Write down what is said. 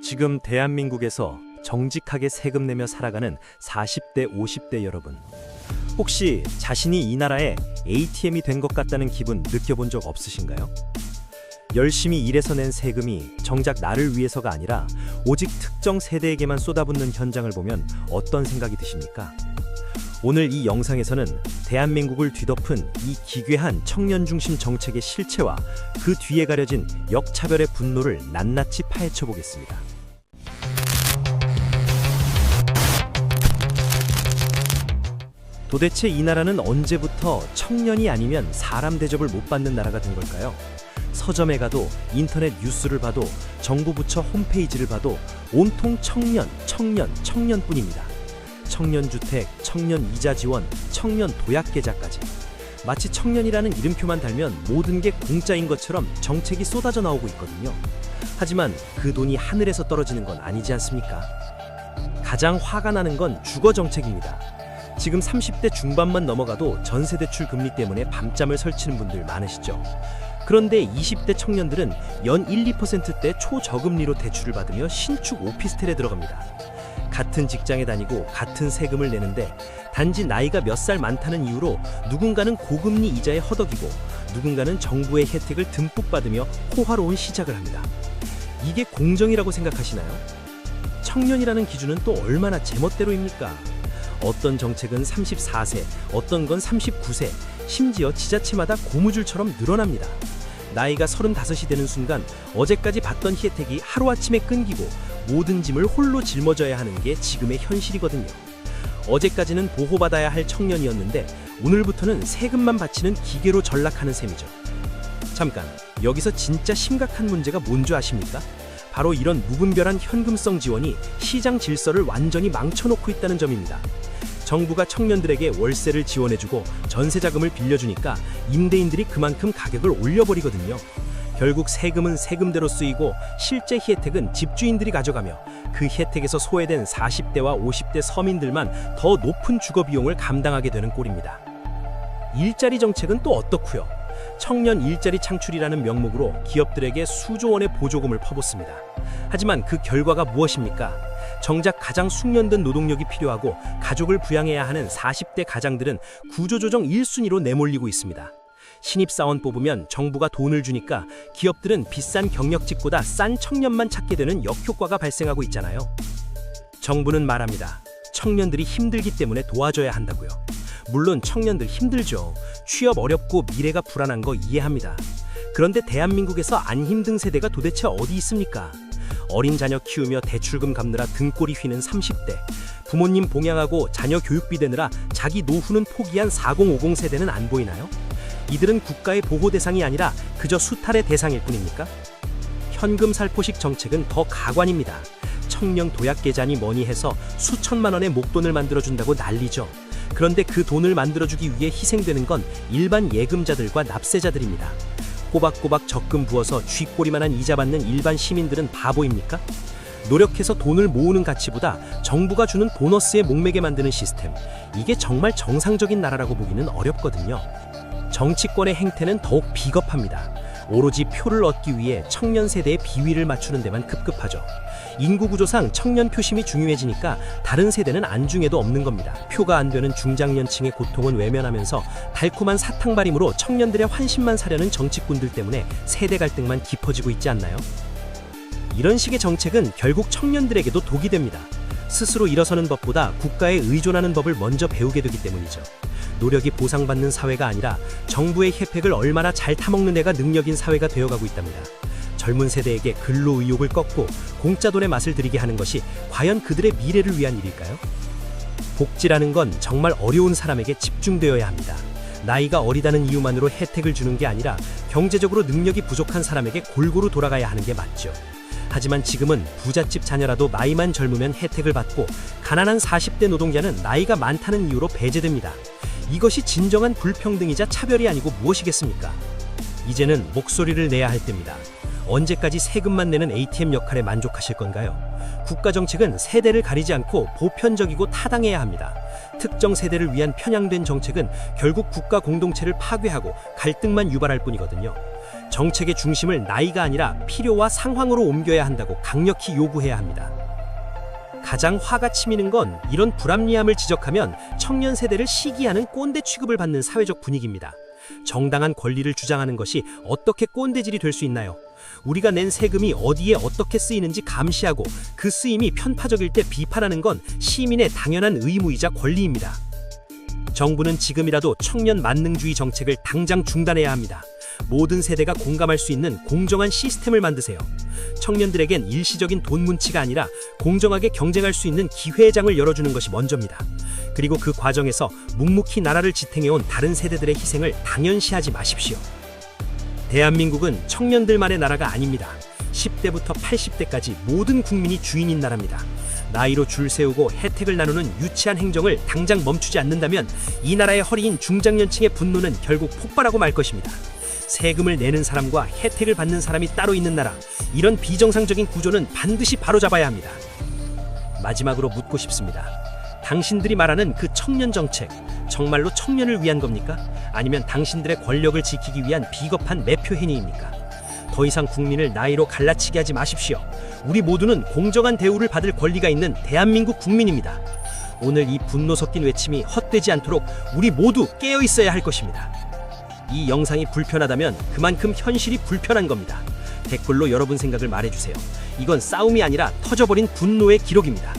지금 대한민국에서 정직하게 세금 내며 살아가는 40대, 50대 여러분. 혹시 자신이 이 나라의 ATM이 된 것 같다는 기분 느껴본 적 없으신가요? 열심히 일해서 낸 세금이 정작 나를 위해서가 아니라 오직 특정 세대에게만 쏟아붓는 현장을 보면 어떤 생각이 드십니까? 오늘 이 영상에서는 대한민국을 뒤덮은 이 기괴한 청년 중심 정책의 실체와 그 뒤에 가려진 역차별의 분노를 낱낱이 파헤쳐 보겠습니다. 도대체 이 나라는 언제부터 청년이 아니면 사람 대접을 못 받는 나라가 된 걸까요? 서점에 가도, 인터넷 뉴스를 봐도, 정부 부처 홈페이지를 봐도 온통 청년뿐입니다. 청년주택, 청년 이자 지원, 청년 도약 계좌까지. 마치 청년이라는 이름표만 달면 모든 게 공짜인 것처럼 정책이 쏟아져 나오고 있거든요. 하지만 그 돈이 하늘에서 떨어지는 건 아니지 않습니까? 가장 화가 나는 건 주거 정책입니다. 지금 30대 중반만 넘어가도 전세대출 금리 때문에 밤잠을 설치는 분들 많으시죠. 그런데 20대 청년들은 연 1~2%대 초저금리로 대출을 받으며 신축 오피스텔에 들어갑니다. 같은 직장에 다니고 같은 세금을 내는데 단지 나이가 몇 살 많다는 이유로 누군가는 고금리 이자에 허덕이고 누군가는 정부의 혜택을 듬뿍 받으며 호화로운 시작을 합니다. 이게 공정이라고 생각하시나요? 청년이라는 기준은 또 얼마나 제멋대로입니까? 어떤 정책은 34세, 어떤 건 39세, 심지어 지자체마다 고무줄처럼 늘어납니다. 나이가 35이 되는 순간 어제까지 받던 혜택이 하루아침에 끊기고 모든 짐을 홀로 짊어져야 하는 게 지금의 현실이거든요. 어제까지는 보호받아야 할 청년이었는데 오늘부터는 세금만 바치는 기계로 전락하는 셈이죠. 잠깐, 여기서 진짜 심각한 문제가 뭔지 아십니까? 바로 이런 무분별한 현금성 지원이 시장 질서를 완전히 망쳐놓고 있다는 점입니다. 정부가 청년들에게 월세를 지원해주고 전세자금을 빌려주니까 임대인들이 그만큼 가격을 올려버리거든요. 결국 세금은 세금대로 쓰이고 실제 혜택은 집주인들이 가져가며 그 혜택에서 소외된 40대와 50대 서민들만 더 높은 주거 비용을 감당하게 되는 꼴입니다. 일자리 정책은 또 어떻고요? 청년 일자리 창출이라는 명목으로 기업들에게 수조 원의 보조금을 퍼붓습니다. 하지만 그 결과가 무엇입니까? 정작 가장 숙련된 노동력이 필요하고 가족을 부양해야 하는 40대 가장들은 구조조정 1순위로 내몰리고 있습니다. 신입사원 뽑으면 정부가 돈을 주니까 기업들은 비싼 경력직보다 싼 청년만 찾게 되는 역효과가 발생하고 있잖아요. 정부는 말합니다. 청년들이 힘들기 때문에 도와줘야 한다고요. 물론 청년들 힘들죠. 취업 어렵고 미래가 불안한 거 이해합니다. 그런데 대한민국에서 안 힘든 세대가 도대체 어디 있습니까? 어린 자녀 키우며 대출금 갚느라 등골이 휘는 30대, 부모님 봉양하고 자녀 교육비 대느라 자기 노후는 포기한 4050 세대는 안 보이나요? 이들은 국가의 보호 대상이 아니라 그저 수탈의 대상일 뿐입니까? 현금 살포식 정책은 더 가관입니다. 청년 도약 계좌니 뭐니 해서 수천만 원의 목돈을 만들어준다고 난리죠. 그런데 그 돈을 만들어주기 위해 희생되는 건 일반 예금자들과 납세자들입니다. 꼬박꼬박 적금 부어서 쥐꼬리만한 이자 받는 일반 시민들은 바보입니까? 노력해서 돈을 모으는 가치보다 정부가 주는 보너스에 목매게 만드는 시스템, 이게 정말 정상적인 나라라고 보기는 어렵거든요. 정치권의 행태는 더욱 비겁합니다. 오로지 표를 얻기 위해 청년 세대의 비위를 맞추는 데만 급급하죠. 인구 구조상 청년 표심이 중요해지니까 다른 세대는 안중에도 없는 겁니다. 표가 안 되는 중장년층의 고통은 외면하면서 달콤한 사탕발임으로 청년들의 환심만 사려는 정치꾼들 때문에 세대 갈등만 깊어지고 있지 않나요? 이런 식의 정책은 결국 청년들에게도 독이 됩니다. 스스로 일어서는 법보다 국가에 의존하는 법을 먼저 배우게 되기 때문이죠. 노력이 보상받는 사회가 아니라 정부의 혜택을 얼마나 잘 타먹는 애가 능력인 사회가 되어가고 있답니다. 젊은 세대에게 근로 의욕을 꺾고 공짜 돈의 맛을 들이게 하는 것이 과연 그들의 미래를 위한 일일까요? 복지라는 건 정말 어려운 사람에게 집중되어야 합니다. 나이가 어리다는 이유만으로 혜택을 주는 게 아니라 경제적으로 능력이 부족한 사람에게 골고루 돌아가야 하는 게 맞죠. 하지만 지금은 부잣집 자녀라도 나이만 젊으면 혜택을 받고 가난한 40대 노동자는 나이가 많다는 이유로 배제됩니다. 이것이 진정한 불평등이자 차별이 아니고 무엇이겠습니까? 이제는 목소리를 내야 할 때입니다. 언제까지 세금만 내는 ATM 역할에 만족하실 건가요? 국가 정책은 세대를 가리지 않고 보편적이고 타당해야 합니다. 특정 세대를 위한 편향된 정책은 결국 국가 공동체를 파괴하고 갈등만 유발할 뿐이거든요. 정책의 중심을 나이가 아니라 필요와 상황으로 옮겨야 한다고 강력히 요구해야 합니다. 가장 화가 치미는 건 이런 불합리함을 지적하면 청년 세대를 시기하는 꼰대 취급을 받는 사회적 분위기입니다. 정당한 권리를 주장하는 것이 어떻게 꼰대질이 될 수 있나요? 우리가 낸 세금이 어디에 어떻게 쓰이는지 감시하고 그 쓰임이 편파적일 때 비판하는 건 시민의 당연한 의무이자 권리입니다. 정부는 지금이라도 청년 만능주의 정책을 당장 중단해야 합니다. 모든 세대가 공감할 수 있는 공정한 시스템을 만드세요. 청년들에겐 일시적인 돈 문치가 아니라 공정하게 경쟁할 수 있는 기회의 장을 열어주는 것이 먼저입니다. 그리고 그 과정에서 묵묵히 나라를 지탱해온 다른 세대들의 희생을 당연시하지 마십시오. 대한민국은 청년들만의 나라가 아닙니다. 10대부터 80대까지 모든 국민이 주인인 나라입니다. 나이로 줄 세우고 혜택을 나누는 유치한 행정을 당장 멈추지 않는다면 이 나라의 허리인 중장년층의 분노는 결국 폭발하고 말 것입니다. 세금을 내는 사람과 혜택을 받는 사람이 따로 있는 나라, 이런 비정상적인 구조는 반드시 바로잡아야 합니다. 마지막으로 묻고 싶습니다. 당신들이 말하는 그 청년 정책, 정말로 청년을 위한 겁니까? 아니면 당신들의 권력을 지키기 위한 비겁한 매표 행위입니까? 더 이상 국민을 나이로 갈라치게 하지 마십시오. 우리 모두는 공정한 대우를 받을 권리가 있는 대한민국 국민입니다. 오늘 이 분노 섞인 외침이 헛되지 않도록 우리 모두 깨어 있어야 할 것입니다. 이 영상이 불편하다면 그만큼 현실이 불편한 겁니다. 댓글로 여러분 생각을 말해주세요. 이건 싸움이 아니라 터져버린 분노의 기록입니다.